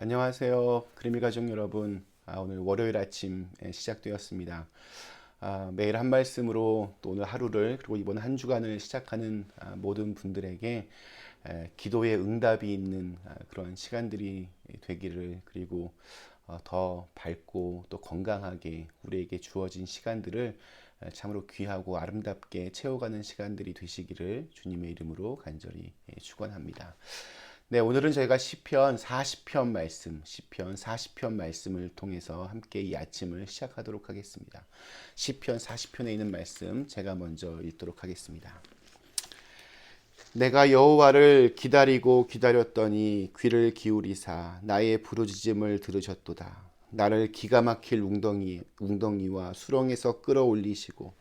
안녕하세요. 그리미 가족 여러분. 오늘 월요일 아침 시작되었습니다. 매일 한 말씀으로 또 오늘 하루를 그리고 이번 한 주간을 시작하는 모든 분들에게 기도의 응답이 있는 그런 시간들이 되기를, 그리고 더 밝고 또 건강하게 우리에게 주어진 시간들을 참으로 귀하고 아름답게 채워가는 시간들이 되시기를 주님의 이름으로 간절히 축원합니다. 네, 오늘은 저희가 시편 40편 말씀을 통해서 함께 이 아침을 시작하도록 하겠습니다. 시편 40편에 있는 말씀 제가 먼저 읽도록 하겠습니다. 내가 여호와를 기다리고 기다렸더니 귀를 기울이사 나의 부르짖음을 들으셨도다. 나를 기가 막힐 웅덩이와 수렁에서 끌어올리시고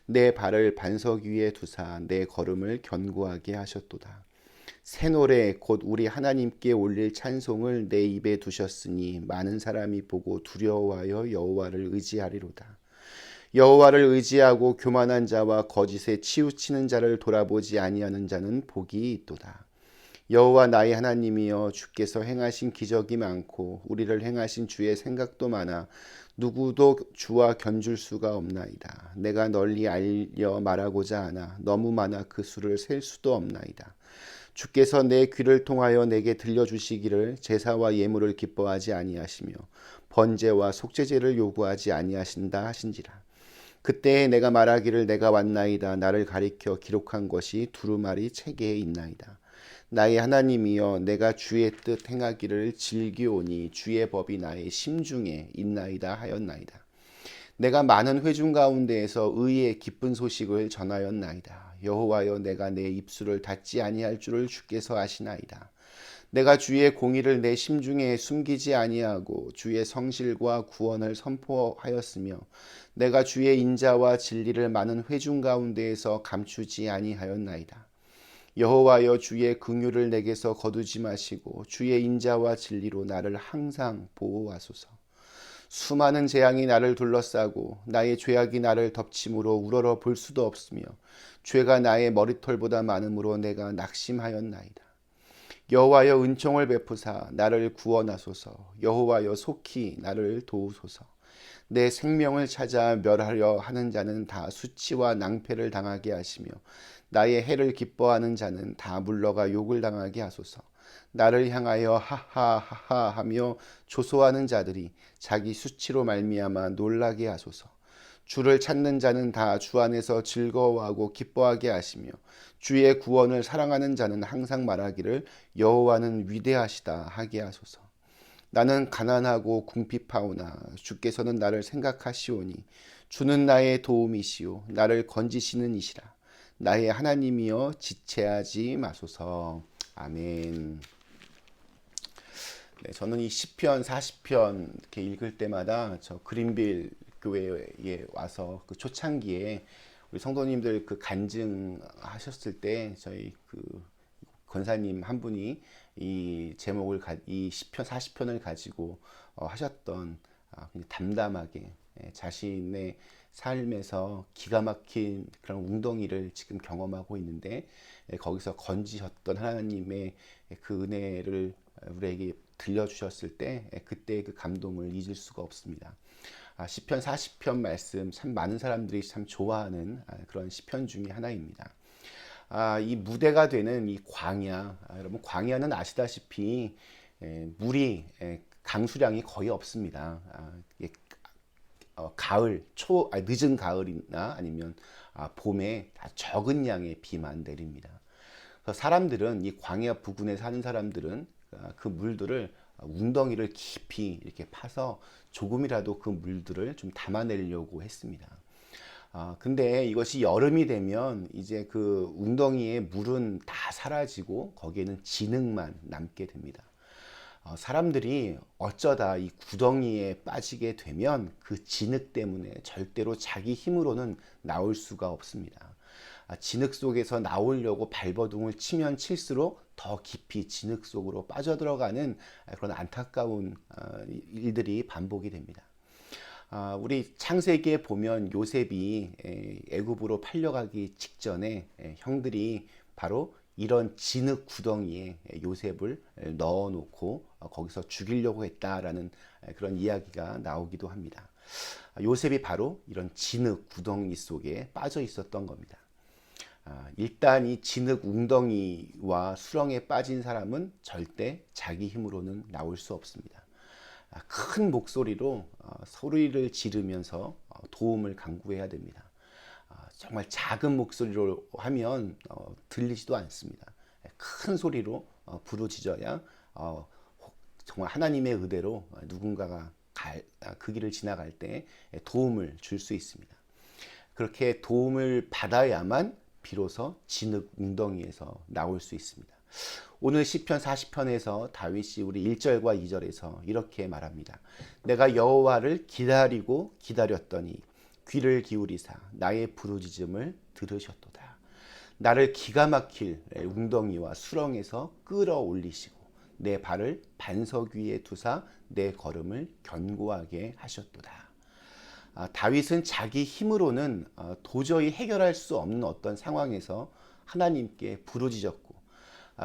내 발을 반석 위에 두사 내 걸음을 견고하게 하셨도다. 새 노래 곧 우리 하나님께 올릴 찬송을 내 입에 두셨으니 많은 사람이 보고 두려워하여 여호와를 의지하리로다. 여호와를 의지하고 교만한 자와 거짓에 치우치는 자를 돌아보지 아니하는 자는 복이 있도다. 여호와 나의 하나님이여, 주께서 행하신 기적이 많고 우리를 행하신 주의 생각도 많아 누구도 주와 견줄 수가 없나이다. 내가 널리 알려 말하고자 하나 너무 많아 그 수를 셀 수도 없나이다. 주께서 내 귀를 통하여 내게 들려주시기를 제사와 예물을 기뻐하지 아니하시며 번제와 속죄제를 요구하지 아니하신다 하신지라. 그때에 내가 말하기를 내가 왔나이다. 나를 가리켜 기록한 것이 두루마리 책에 있나이다. 나의 하나님이여, 내가 주의 뜻 행하기를 즐기오니 주의 법이 나의 심중에 있나이다 하였나이다. 내가 많은 회중 가운데에서 의의 기쁜 소식을 전하였나이다. 여호와여, 내가 내 입술을 닫지 아니할 줄을 주께서 아시나이다. 내가 주의 공의를 내 심중에 숨기지 아니하고 주의 성실과 구원을 선포하였으며 내가 주의 인자와 진리를 많은 회중 가운데에서 감추지 아니하였나이다. 여호와여, 주의 긍휼을 내게서 거두지 마시고 주의 인자와 진리로 나를 항상 보호하소서. 수많은 재앙이 나를 둘러싸고 나의 죄악이 나를 덮침으로 우러러 볼 수도 없으며 죄가 나의 머리털보다 많음으로 내가 낙심하였나이다. 여호와여, 은총을 베푸사 나를 구원하소서. 여호와여, 속히 나를 도우소서. 내 생명을 찾아 멸하려 하는 자는 다 수치와 낭패를 당하게 하시며 나의 해를 기뻐하는 자는 다 물러가 욕을 당하게 하소서. 나를 향하여 하하하하 하며 조소하는 자들이 자기 수치로 말미암아 놀라게 하소서. 주를 찾는 자는 다 주 안에서 즐거워하고 기뻐하게 하시며 주의 구원을 사랑하는 자는 항상 말하기를 여호와는 위대하시다 하게 하소서. 나는 가난하고 궁핍하오나 주께서는 나를 생각하시오니 주는 나의 도움이시오 나를 건지시는 이시라. 나의 하나님이여, 지체하지 마소서. 아멘. 네, 저는 이 시편 40편 이렇게 읽을 때마다 저 그린빌 교회에 와서 그 초창기에 우리 성도님들 그 간증하셨을 때 저희 그 권사님 한 분이 이 제목을 이 시편 40편을 가지고 하셨던, 굉장히 담담하게 자신의 삶에서 기가 막힌 그런 웅덩이를 지금 경험하고 있는데 거기서 건지셨던 하나님의 그 은혜를 우리에게 들려주셨을 때 그때 그 감동을 잊을 수가 없습니다. 시편 40편 말씀 참 많은 사람들이 참 좋아하는 그런 시편 중에 하나입니다. 이 무대가 되는 이 광야, 여러분 광야는 아시다시피 물이 강수량이 거의 없습니다. 가을, 늦은 가을이나 아니면 봄에 다 적은 양의 비만 내립니다. 그래서 사람들은 이 광야 부근에 사는 사람들은 그 물들을 웅덩이를 깊이 이렇게 파서 조금이라도 그 물들을 좀 담아내려고 했습니다. 근데 이것이 여름이 되면 이제 그 웅덩이의 물은 다 사라지고 거기에는 진흙만 남게 됩니다. 사람들이 어쩌다 이 구덩이에 빠지게 되면 그 진흙 때문에 절대로 자기 힘으로는 나올 수가 없습니다. 진흙 속에서 나오려고 발버둥을 치면 칠수록 더 깊이 진흙 속으로 빠져들어가는 그런 안타까운 일들이 반복이 됩니다. 우리 창세기에 보면 요셉이 애굽으로 팔려가기 직전에 형들이 바로 이런 진흙 구덩이에 요셉을 넣어놓고 거기서 죽이려고 했다라는 그런 이야기가 나오기도 합니다. 요셉이 바로 이런 진흙 구덩이 속에 빠져 있었던 겁니다. 일단 이 진흙 웅덩이와 수렁에 빠진 사람은 절대 자기 힘으로는 나올 수 없습니다. 큰 목소리로 소리를 지르면서 도움을 간구해야 됩니다. 정말 작은 목소리로 하면 들리지도 않습니다. 큰 소리로 부르짖어야 정말 하나님의 의대로 누군가가 그 길을 지나갈 때 도움을 줄 수 있습니다. 그렇게 도움을 받아야만 비로소 진흙 웅덩이에서 나올 수 있습니다. 오늘 시편 40편에서 다윗이 우리 1절과 2절에서 이렇게 말합니다. 내가 여호와를 기다리고 기다렸더니 귀를 기울이사 나의 부르짖음을 들으셨도다. 나를 기가 막힐 웅덩이와 수렁에서 끌어올리시고 내 발을 반석 위에 두사 내 걸음을 견고하게 하셨도다. 다윗은 자기 힘으로는 도저히 해결할 수 없는 어떤 상황에서 하나님께 부르짖었고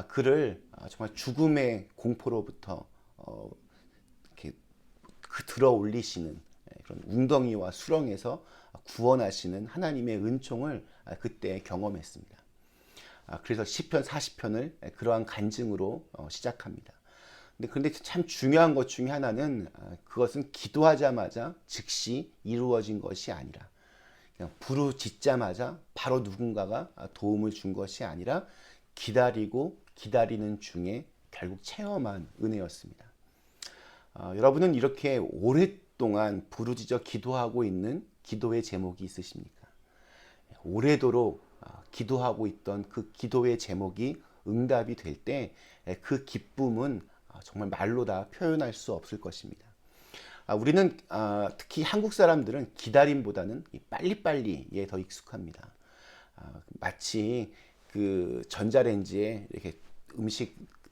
그를 정말 죽음의 공포로부터 이렇게 들어 올리시는 그런 웅덩이와 수렁에서 구원하시는 하나님의 은총을 그때 경험했습니다. 그래서 시편 40편을 그러한 간증으로 시작합니다. 근데 참 중요한 것 중에 하나는 그것은 기도하자마자 즉시 이루어진 것이 아니라 그냥 부르짖자마자 바로 누군가가 도움을 준 것이 아니라 기다리고 기다리는 중에 결국 체험한 은혜였습니다. 여러분은 이렇게 오랫동안 부르짖어 기도하고 있는 기도의 제목이 있으십니까? 오래도록 기도하고 있던 그 기도의 제목이 응답이 될 때 그 기쁨은 정말 말로 다 표현할 수 없을 것입니다. 우리는 특히 한국 사람들은 기다림보다는 빨리빨리에 더 익숙합니다. 마치 그 전자레인지에 이렇게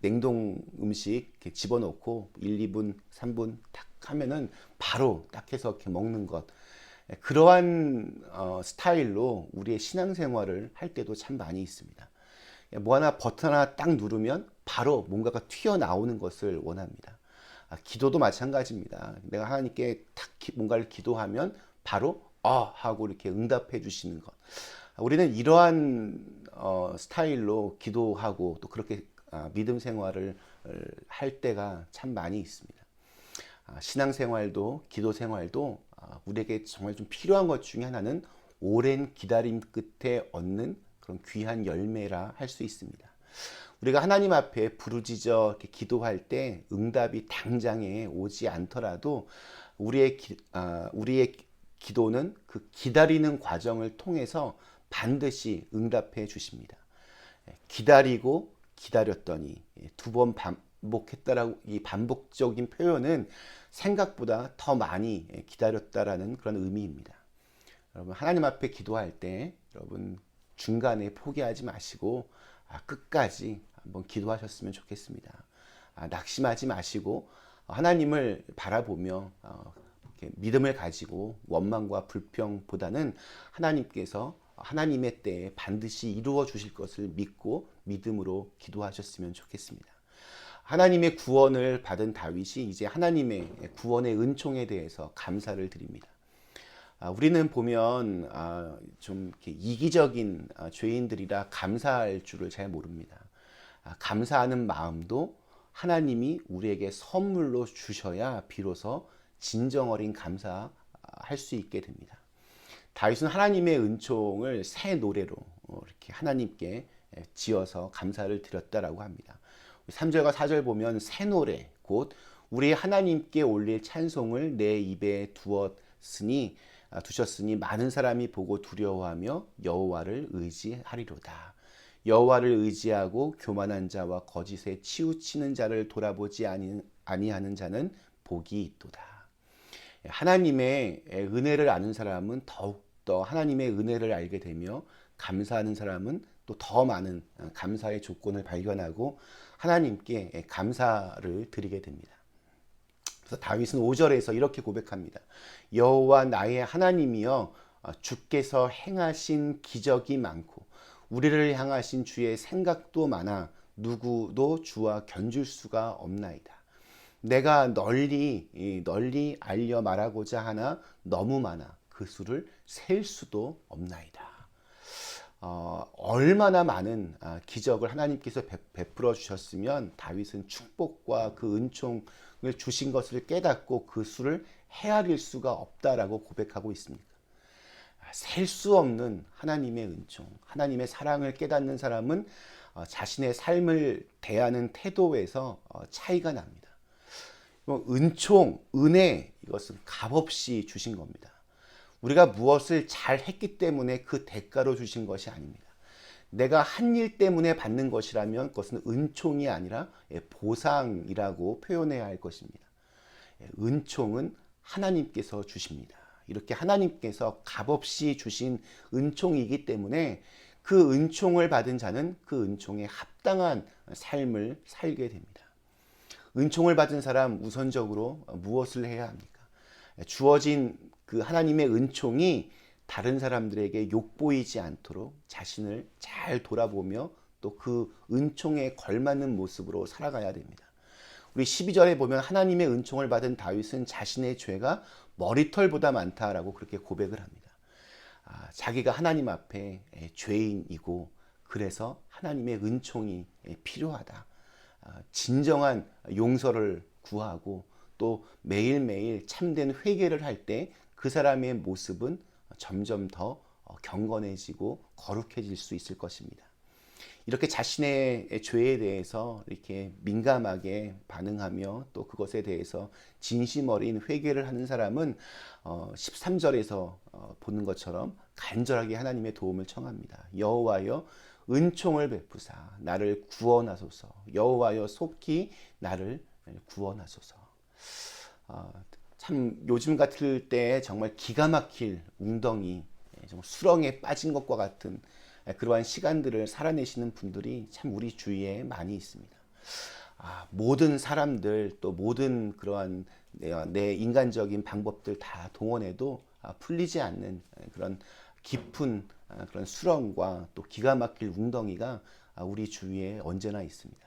냉동 음식 이렇게 집어넣고 1, 2분, 3분 딱 하면은 바로 딱 해서 이렇게 먹는 것. 그러한 스타일로 우리의 신앙생활을 할 때도 참 많이 있습니다. 뭐 하나 버튼 하나 딱 누르면 바로 뭔가가 튀어나오는 것을 원합니다. 기도도 마찬가지입니다. 내가 하나님께 딱 뭔가를 기도하면 바로 하고 이렇게 응답해 주시는 것. 우리는 이러한 스타일로 기도하고 또 그렇게 믿음 생활을 할 때가 참 많이 있습니다. 신앙생활도 기도 생활도 우리에게 정말 좀 필요한 것 중에 하나는 오랜 기다림 끝에 얻는 그런 귀한 열매라 할 수 있습니다. 우리가 하나님 앞에 부르짖어 이렇게 기도할 때 응답이 당장에 오지 않더라도 우리의 기도는 그 기다리는 과정을 통해서 반드시 응답해 주십니다. 기다리고 기다렸더니 두 번 반복했다라고 이 반복적인 표현은 생각보다 더 많이 기다렸다라는 그런 의미입니다. 여러분 하나님 앞에 기도할 때 여러분 중간에 포기하지 마시고 끝까지 한번 기도하셨으면 좋겠습니다. 낙심하지 마시고 하나님을 바라보며 믿음을 가지고 원망과 불평보다는 하나님께서 하나님의 때에 반드시 이루어 주실 것을 믿고 믿음으로 기도하셨으면 좋겠습니다. 하나님의 구원을 받은 다윗이 이제 하나님의 구원의 은총에 대해서 감사를 드립니다. 우리는 보면 좀 이렇게 이기적인 죄인들이라 감사할 줄을 잘 모릅니다. 감사하는 마음도 하나님이 우리에게 선물로 주셔야 비로소 진정 어린 감사할 수 있게 됩니다. 다윗은 하나님의 은총을 새 노래로 이렇게 하나님께 지어서 감사를 드렸다라고 합니다. 3절과 4절 보면 새 노래 곧 우리 하나님께 올릴 찬송을 내 입에 두셨으니 많은 사람이 보고 두려워하며 여호와를 의지하리로다. 여호와를 의지하고 교만한 자와 거짓에 치우치는 자를 돌아보지 아니하는 자는 복이 있도다. 하나님의 은혜를 아는 사람은 더욱더 하나님의 은혜를 알게 되며 감사하는 사람은 또 더 많은 감사의 조건을 발견하고 하나님께 감사를 드리게 됩니다. 그래서 다윗은 5절에서 이렇게 고백합니다. 여호와 나의 하나님이여 주께서 행하신 기적이 많고 우리를 향하신 주의 생각도 많아 누구도 주와 견줄 수가 없나이다. 내가 널리 알려 말하고자 하나 너무 많아 그 수를 셀 수도 없나이다. 얼마나 많은 기적을 하나님께서 베풀어 주셨으면 다윗은 축복과 그 은총을 주신 것을 깨닫고 그 수를 헤아릴 수가 없다라고 고백하고 있습니다. 셀 수 없는 하나님의 은총, 하나님의 사랑을 깨닫는 사람은 자신의 삶을 대하는 태도에서 차이가 납니다. 은총, 은혜, 이것은 값없이 주신 겁니다. 우리가 무엇을 잘 했기 때문에 그 대가로 주신 것이 아닙니다. 내가 한 일 때문에 받는 것이라면 그것은 은총이 아니라 보상이라고 표현해야 할 것입니다. 은총은 하나님께서 주십니다. 이렇게 하나님께서 값없이 주신 은총이기 때문에 그 은총을 받은 자는 그 은총에 합당한 삶을 살게 됩니다. 은총을 받은 사람 우선적으로 무엇을 해야 합니까? 주어진 그 하나님의 은총이 다른 사람들에게 욕보이지 않도록 자신을 잘 돌아보며 또 그 은총에 걸맞는 모습으로 살아가야 됩니다. 우리 12절에 보면 하나님의 은총을 받은 다윗은 자신의 죄가 머리털보다 많다라고 그렇게 고백을 합니다. 자기가 하나님 앞에 죄인이고 그래서 하나님의 은총이 필요하다. 진정한 용서를 구하고 또 매일매일 참된 회개를 할 때 그 사람의 모습은 점점 더 경건해지고 거룩해질 수 있을 것입니다. 이렇게 자신의 죄에 대해서 이렇게 민감하게 반응하며 또 그것에 대해서 진심 어린 회개를 하는 사람은 13절에서 보는 것처럼 간절하게 하나님의 도움을 청합니다. 여호와여 은총을 베푸사 나를 구원하소서. 여호와여 속히 나를 구원하소서. 참 요즘 같을 때 정말 기가 막힐 웅덩이, 정말 수렁에 빠진 것과 같은 그러한 시간들을 살아내시는 분들이 참 우리 주위에 많이 있습니다. 모든 사람들 또 모든 그러한 내 인간적인 방법들 다 동원해도 풀리지 않는 그런 깊은 그런 수렁과 또 기가 막힐 웅덩이가 우리 주위에 언제나 있습니다.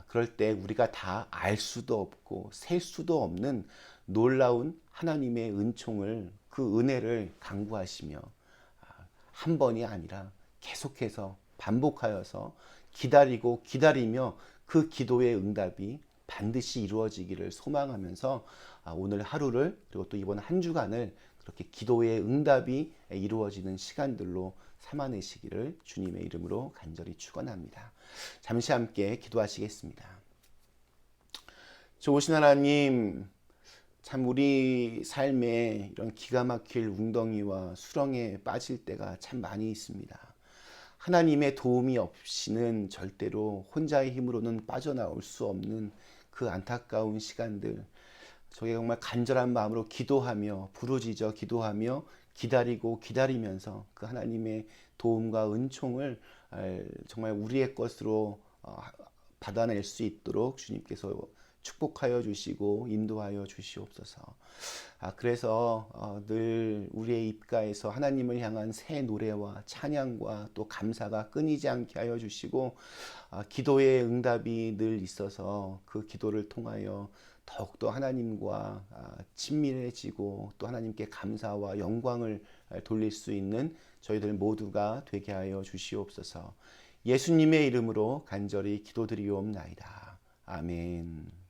그럴 때 우리가 다 알 수도 없고 셀 수도 없는 놀라운 하나님의 은총을 그 은혜를 강구하시며 한 번이 아니라 계속해서 반복하여서 기다리고 기다리며 그 기도의 응답이 반드시 이루어지기를 소망하면서 오늘 하루를 그리고 또 이번 한 주간을 그렇게 기도의 응답이 이루어지는 시간들로 삼아내시기를 주님의 이름으로 간절히 축원합니다. 잠시 함께 기도하시겠습니다. 좋으신 하나님, 참 우리 삶에 이런 기가 막힐 웅덩이와 수렁에 빠질 때가 참 많이 있습니다. 하나님의 도움이 없이는 절대로 혼자의 힘으로는 빠져나올 수 없는 그 안타까운 시간들, 저게 정말 간절한 마음으로 기도하며 부르짖어 기도하며 기다리고 기다리면서 그 하나님의 도움과 은총을 정말 우리의 것으로 받아낼 수 있도록 주님께서 축복하여 주시고 인도하여 주시옵소서. 그래서 늘 우리의 입가에서 하나님을 향한 새 노래와 찬양과 또 감사가 끊이지 않게 하여 주시고 기도의 응답이 늘 있어서 그 기도를 통하여 더욱더 하나님과 친밀해지고 또 하나님께 감사와 영광을 돌릴 수 있는 저희들 모두가 되게 하여 주시옵소서. 예수님의 이름으로 간절히 기도드리옵나이다. 아멘.